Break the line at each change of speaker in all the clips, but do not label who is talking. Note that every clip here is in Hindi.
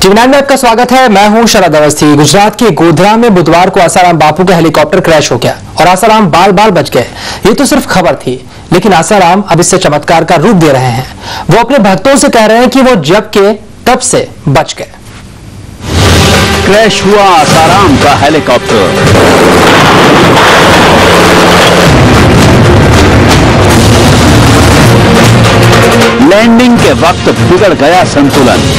टीवी9 में आपका स्वागत है। मैं हूं शरद अवस्थी। गुजरात के गोधरा में बुधवार को आसाराम बापू का हेलीकॉप्टर क्रैश हो गया और आसाराम बाल बाल बच गए। ये तो सिर्फ खबर थी, लेकिन आसाराम अब इससे चमत्कार का रूप दे रहे हैं। वो अपने भक्तों से कह रहे हैं कि वो जब के तब से बच गए।
क्रैश हुआ आसाराम का हेलीकॉप्टर। लैंडिंग के वक्त बिगड़ गया संतुलन।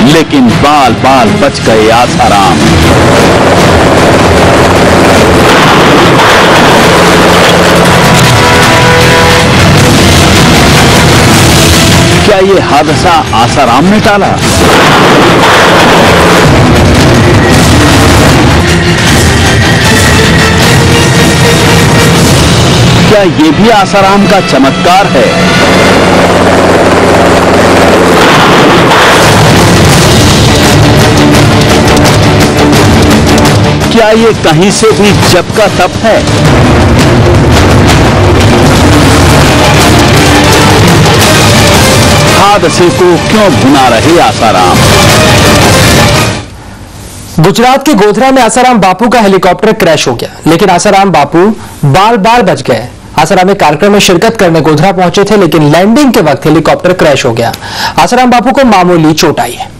लेकिन बाल बाल बच गए आसाराम। क्या ये हादसा आसाराम ने टाला? क्या ये भी आसाराम का चमत्कार है? क्या ये कहीं से भी जब का तब है? हादसे को क्यों भुना रहे आसाराम?
गुजरात के गोधरा में आसाराम बापू का हेलीकॉप्टर क्रैश हो गया, लेकिन आसाराम बापू बाल बाल बच गए। आसाराम एक कार्यक्रम में शिरकत करने गोधरा पहुंचे थे, लेकिन लैंडिंग के वक्त हेलीकॉप्टर क्रैश हो गया। आसाराम बापू को मामूली चोट आई है।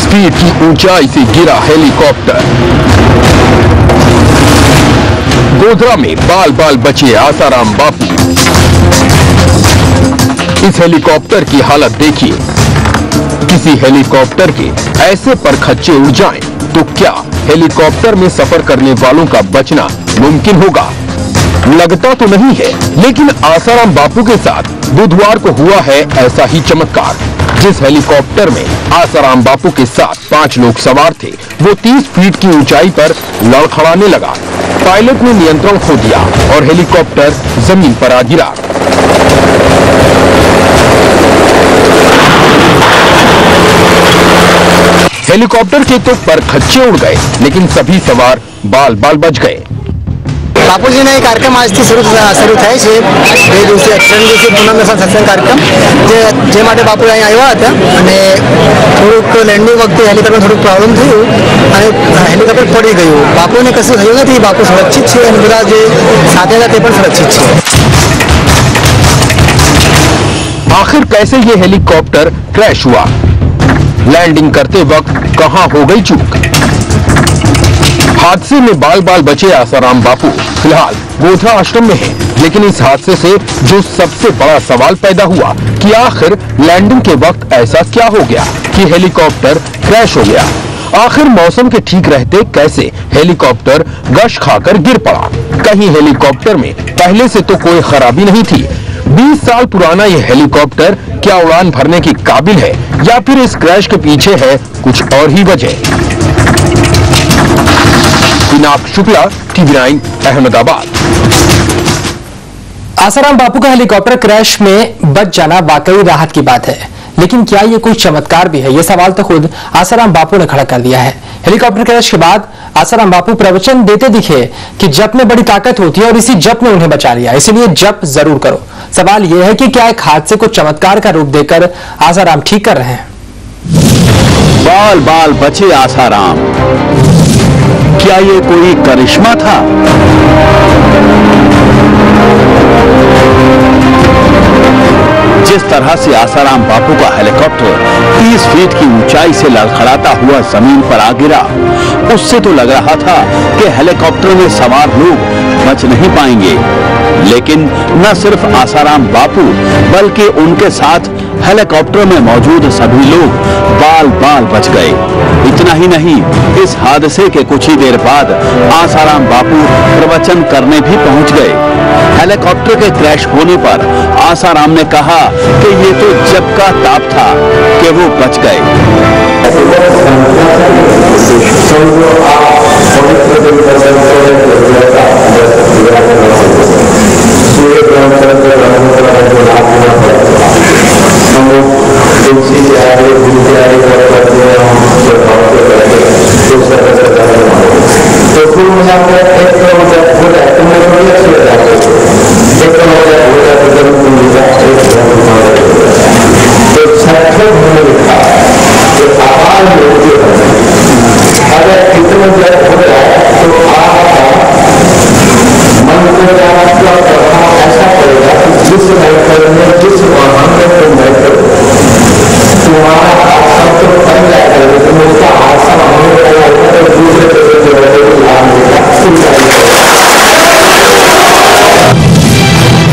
फीट की ऊंचाई से गिरा हेलीकॉप्टर। गोधरा में बाल बाल बचे आसाराम बापू। इस हेलीकॉप्टर की हालत देखिए। किसी हेलीकॉप्टर के ऐसे परखच्चे उड़ जाएं तो क्या हेलीकॉप्टर में सफर करने वालों का बचना मुमकिन होगा? लगता तो नहीं है, लेकिन आसाराम बापू के साथ बुधवार को हुआ है ऐसा ही चमत्कार। जिस हेलीकॉप्टर में आसाराम बापू के साथ 5 लोग सवार थे, वो 30 फीट की ऊंचाई पर लड़खड़ाने लगा। पायलट ने नियंत्रण खो दिया और हेलीकॉप्टर जमीन पर आ गिरा। हेलीकॉप्टर के तो परखच्चे उड़ गए, लेकिन सभी सवार बाल बाल बच गए।
બાપુજીના એક કાર્યક્રમ આજથી શરૂ થાય છે। 2 દિવસીય 3 દિવસીય પૂનમ દર્શન સત્સંગ કાર્યક્રમ જે માટે બાપુ અહીં આવ્યા હતા અને થોડુંક લેન્ડિંગ વખતે હેલિકોપ્ટર થોડુંક પ્રોબ્લેમ થયું અને હેલિકોપ્ટર પડી ગયું। બાપુને કશું થયું નથી, બાપુ સુરક્ષિત છે અને બધા જે સાથે હતા તે પણ સુરક્ષિત છે।
आखिर कैसे ये हेलीकॉप्टर क्रैश हुआ? लैंडिंग करते वक्त कहां हो गई चूक? हादसे में बाल बाल बचे आसाराम बापू फिलहाल गोधरा आश्रम में हैं, लेकिन इस हादसे से जो सबसे बड़ा सवाल पैदा हुआ कि आखिर लैंडिंग के वक्त ऐसा क्या हो गया कि हेलीकॉप्टर क्रैश हो गया? आखिर मौसम के ठीक रहते कैसे हेलीकॉप्टर गश खाकर गिर पड़ा? कहीं हेलीकॉप्टर में पहले से तो कोई खराबी नहीं थी? 20 साल पुराना यह हेलीकॉप्टर क्या उड़ान भरने की काबिल है, या फिर इस क्रैश के पीछे है कुछ और ही वजह? पिनाक शुक्ला, टीवी9 अहमदाबाद।
आसाराम बापू का हेलीकॉप्टर क्रैश में बच जाना वाकई राहत की बात है, लेकिन क्या ये कोई चमत्कार भी है? ये सवाल तो खुद आसाराम बापू ने खड़ा कर दिया है। हेलीकॉप्टर क्रैश के बाद आसाराम बापू प्रवचन देते दिखे कि जप में बड़ी ताकत होती है और इसी जप ने उन्हें बचा लिया, इसलिए जप जरूर करो। सवाल यह है कि क्या एक हादसे को चमत्कार का रूप देकर आसाराम ठीक कर रहे हैं?
बाल बाल बचे आसाराम। क्या ये कोई करिश्मा था? जिस तरह से आसाराम बापू का हेलीकॉप्टर 30 फीट की ऊंचाई से लड़खड़ाता हुआ जमीन पर आ गिरा, उससे तो लग रहा था कि हेलीकॉप्टर में सवार लोग बच नहीं पाएंगे। लेकिन न सिर्फ आसाराम बापू बल्कि उनके साथ हेलीकॉप्टर में मौजूद सभी लोग बाल बाल बच गए। इतना ही नहीं, इस हादसे के कुछ ही देर बाद आसाराम बापू प्रवचन करने भी पहुंच गए। हेलीकॉप्टर के क्रैश होने पर आसाराम ने कहा कि ये तो जब का ताप था कि वो बच गए।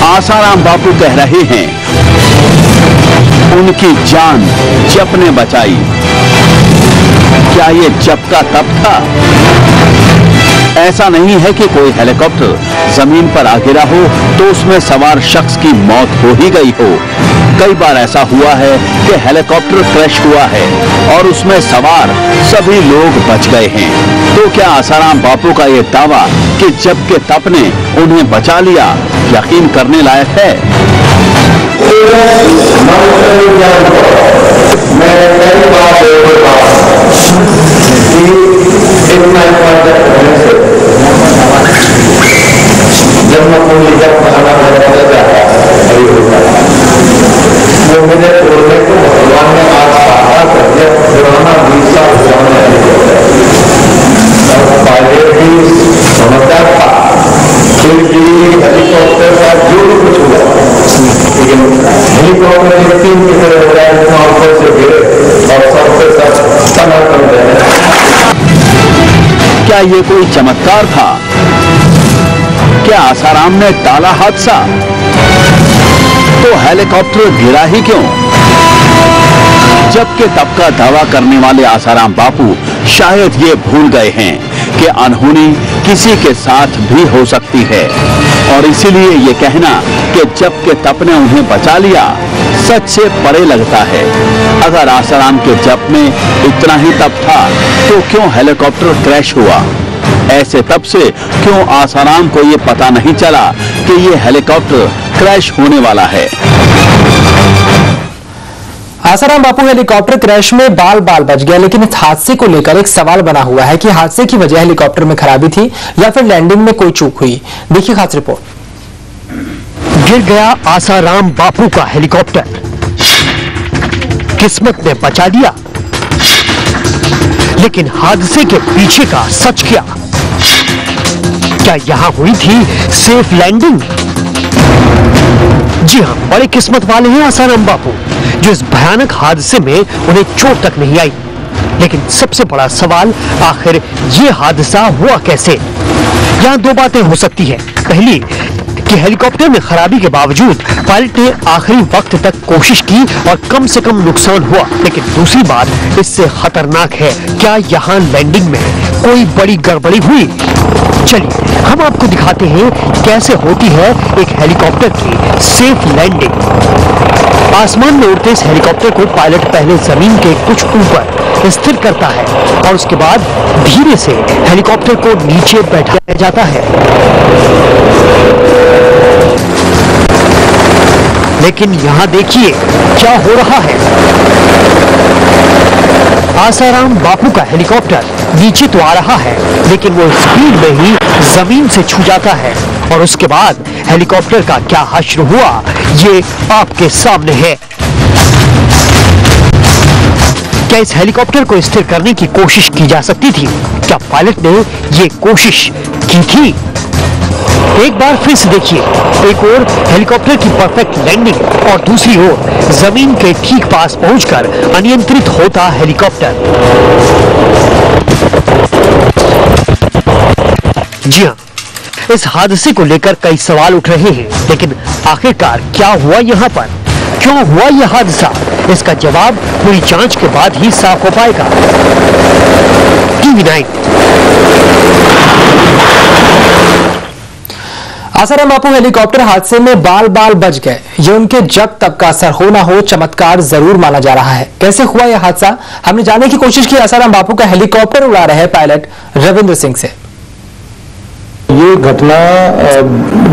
आसाराम बापू कह रहे हैं उनकी जान जप ने बचाई। क्या ये जप का तप था? ऐसा नहीं है कि कोई हेलीकॉप्टर जमीन पर आ गिरा हो तो उसमें सवार शख्स की मौत हो ही गई हो। कई बार ऐसा हुआ है कि हेलीकॉप्टर क्रैश हुआ है और उसमें सवार सभी लोग बच गए हैं। तो क्या आसाराम बापू का ये दावा कि जप के तप ने उन्हें बचा लिया यकीन करने लायक है?
जब मैं कोई खाना वो मेरे बोलने को भगवान ने आज कहा जब पुराना वीसा पायलट भी समझदार था, फिर भी हेलीकॉप्टर का जो भी कुछ हुआ, लेकिन हेलीकॉप्टर के 3 की तरह हो रहा है ऊपर से गिरे और सबसे सब तना कर गए।
क्या ये कोई चमत्कार था? क्या आसाराम ने टाला हादसा? तो हेलीकॉप्टर गिरा ही क्यों? जबकि तब का दावा करने वाले आसाराम बापू शायद ये भूल गए हैं कि अनहोनी किसी के साथ भी हो सकती है और इसीलिए ये कहना कि जब के तप ने उन्हें बचा लिया सच से परे लगता है। अगर आसाराम के जप में इतना ही तप था तो क्यों हेलीकॉप्टर क्रैश हुआ? ऐसे तब से क्यों आसाराम को ये पता नहीं चला कि ये हेलीकॉप्टर क्रैश होने वाला है?
आसाराम बापू हेलीकॉप्टर क्रैश में बाल बाल बच गया, लेकिन इस हादसे को लेकर एक सवाल बना हुआ है कि हादसे की वजह हेलीकॉप्टर में खराबी थी या फिर लैंडिंग में कोई चूक हुई। देखिए खास रिपोर्ट।
गिर गया आसाराम बापू का हेलीकॉप्टर, किस्मत ने बचा लिया, लेकिन हादसे के पीछे का सच क्या? क्या यहां हुई थी सेफ लैंडिंग? जी हां, बड़े किस्मत वाले हैं आसाराम बापू जो इस भयानक हादसे में उन्हें चोट तक नहीं आई। लेकिन सबसे बड़ा सवाल, आखिर ये हादसा हुआ कैसे? यहां 2 बातें हो सकती है। पहली कि हेलीकॉप्टर में खराबी के बावजूद पायलट ने आखिरी वक्त तक कोशिश की और कम से कम नुकसान हुआ। लेकिन दूसरी बात इससे खतरनाक है, क्या यहाँ लैंडिंग में कोई बड़ी गड़बड़ी हुई? चलिए हम आपको दिखाते हैं कैसे होती है एक हेलीकॉप्टर की सेफ लैंडिंग। आसमान में उड़ते इस हेलीकॉप्टर को पायलट पहले जमीन के कुछ ऊपर स्थिर करता है और उसके बाद धीरे से हेलीकॉप्टर को नीचे बैठाया जाता है। लेकिन यहां देखिए क्या हो रहा है। आसाराम बापू का हेलीकॉप्टर नीचे तो आ रहा है, लेकिन वो स्पीड में ही जमीन से छू जाता है और उसके बाद हेलीकॉप्टर का क्या हश्र हुआ ये आपके सामने है। क्या इस हेलीकॉप्टर को स्थिर करने की कोशिश की जा सकती थी? क्या पायलट ने ये कोशिश की थी? एक बार फिर से देखिए, एक ओर हेलीकॉप्टर की परफेक्ट लैंडिंग और दूसरी ओर जमीन के ठीक पास पहुंचकर अनियंत्रित होता हेलीकॉप्टर। जी हां, इस हादसे को लेकर कई सवाल उठ रहे हैं, लेकिन आखिरकार क्या हुआ यहाँ पर, क्यों हुआ यह हादसा, इसका जवाब पूरी जांच के बाद ही साफ हो पाएगा। टीवी 9।
आसाराम बापू हेलीकॉप्टर हादसे में बाल बाल बच गए। ये उनके जब तब का असर हो ना हो चमत्कार जरूर माना जा रहा है। कैसे हुआ यह हादसा, हमने जानने की कोशिश की आसाराम बापू का हेलीकॉप्टर उड़ा रहे पायलट रविंद्र सिंह से।
ये घटना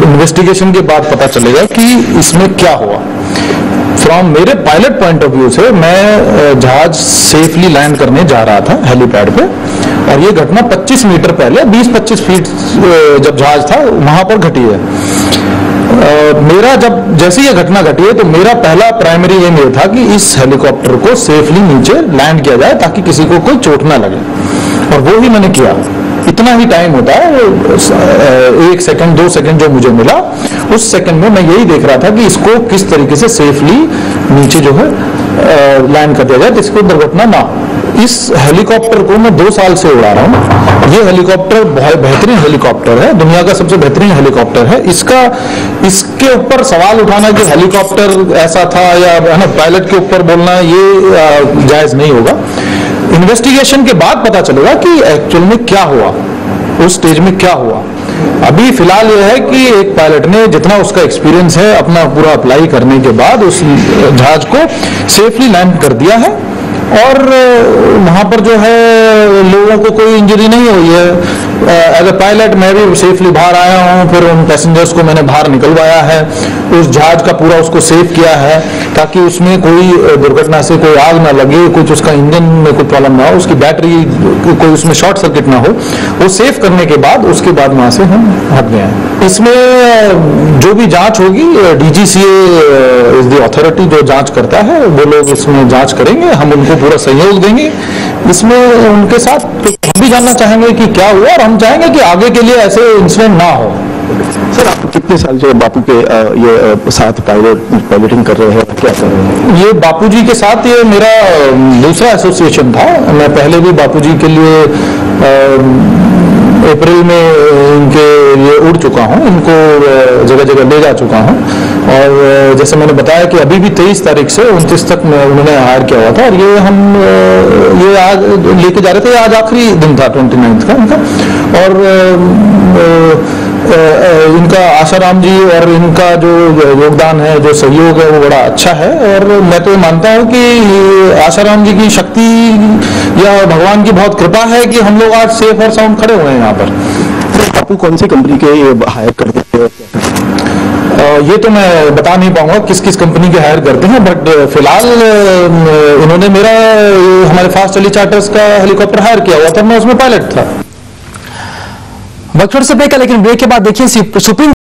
इन्वेस्टिगेशन के बाद पता चलेगा कि इसमें क्या हुआ। फ्रॉम मेरे पायलट पॉइंट ऑफ व्यू से मैं जहाज सेफली लैंड करने जा रहा था हेलीपैड पे, और ये घटना 25 मीटर पहले 20-25 फीट जब जहाज था वहां पर घटी है। मेरा जब जैसे ये घटना घटी है तो मेरा पहला प्राइमरी एम ये था कि इस हेलीकॉप्टर को सेफली नीचे लैंड किया जाए ताकि किसी को कोई चोट ना लगे, और वो ही मैंने किया। इतना ही टाइम होता है, 1 सेकंड 2 सेकंड जो मुझे मिला, उस सेकंड में मैं यही देख रहा था कि इसको किस तरीके से सेफली नीचे जो है लैंड कर दिया जाए जिसको दुर्घटना ना हो। इस हेलीकॉप्टर को मैं 2 साल से उड़ा रहा हूँ। ये हेलीकॉप्टर बहुत बेहतरीन हेलीकॉप्टर है, दुनिया का सबसे बेहतरीन हेलीकॉप्टर है। इसके ऊपर सवाल उठाना कि हेलीकॉप्टर ऐसा था या है ना पायलट के ऊपर बोलना, ये जायज नहीं होगा। इन्वेस्टिगेशन के बाद पता चलेगा कि एक्चुअल में क्या हुआ, उस स्टेज में क्या हुआ। अभी फिलहाल यह है कि एक पायलट ने जितना उसका एक्सपीरियंस है अपना पूरा अप्लाई करने के बाद उस जहाज को सेफली लैंड कर दिया है, और वहां पर जो है लोगों को कोई इंजरी नहीं हुई है। एज ए पायलट मैं भी सेफली बाहर आया हूं, फिर उन पैसेंजर्स को मैंने बाहर निकलवाया है, उस जहाज का पूरा उसको सेव किया है ताकि उसमें कोई दुर्घटना से कोई आग ना लगे, कुछ उसका इंजन में कोई प्रॉब्लम ना हो, उसकी बैटरी कोई उसमें शॉर्ट सर्किट ना हो। वो सेव करने के बाद उसके बाद वहां से हम हट गए हैं। इसमें जो भी जांच होगी, DGCA इज द अथॉरिटी जो जांच करता है, वो लोग इसमें जांच करेंगे, हम उनको पूरा सहयोग देंगे इसमें उनके साथ। तो हम भी जानना चाहेंगे कि क्या हुआ, और हम चाहेंगे कि आगे के लिए ऐसे इंसिडेंट ना हो।
सर, आप कितने साल से बापू के ये साथ पायलटिंग कर रहे हैं, क्या कर रहे हैं?
ये बापूजी के साथ ये मेरा दूसरा एसोसिएशन था। मैं पहले भी बापूजी के लिए अप्रैल में इनके लिए उड़ चुका हूँ, इनको जगह जगह ले जा चुका हूँ, और जैसे मैंने बताया कि अभी भी 23 तारीख से 29 तक उन्होंने हायर किया हुआ था, और ये हम ये आज लेके जा रहे थे। आज आखिरी दिन था 29 का इनका, और इनका आसाराम जी और इनका जो योगदान है, जो सहयोग है, वो बड़ा अच्छा है। और मैं तो मानता हूँ कि आसाराम जी की शक्ति या भगवान की बहुत कृपा है कि हम लोग आज सेफ और साउंड खड़े हुए हैं यहाँ पर।
बापू कौन सी कंपनी के हायर करते हैं?
ये तो मैं बता नहीं पाऊंगा किस किस कंपनी के हायर करते हैं, बट फिलहाल इन्होंने मेरा हमारे फास्ट टेली चार्टर्स का हेलीकॉप्टर हायर किया हुआ था, मैं उसमें पायलट था।
वक्त से ब्रेक का, लेकिन ब्रेक के बाद देखिए सुप्रीम